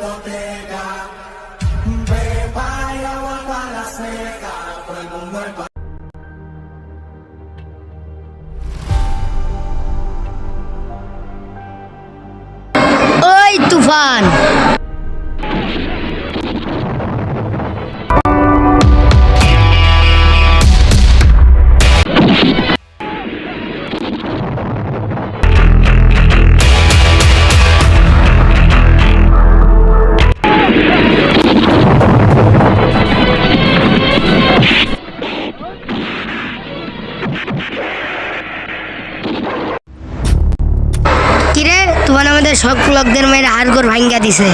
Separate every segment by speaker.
Speaker 1: discoteca. Beba y agua para la seca. Todo el mundo en
Speaker 2: ওই তুফান, কিরে তুফান আমাদের সব লোকদের মেয়ের হাড়গোড় ভাঙ্গা দিছে।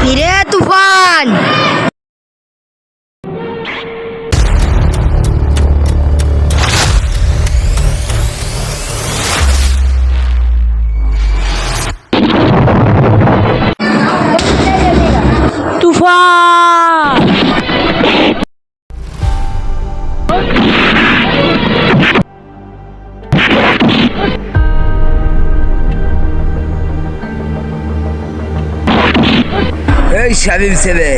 Speaker 2: কিরে তুফান, তুফান,
Speaker 3: এই শামিম ছেলে,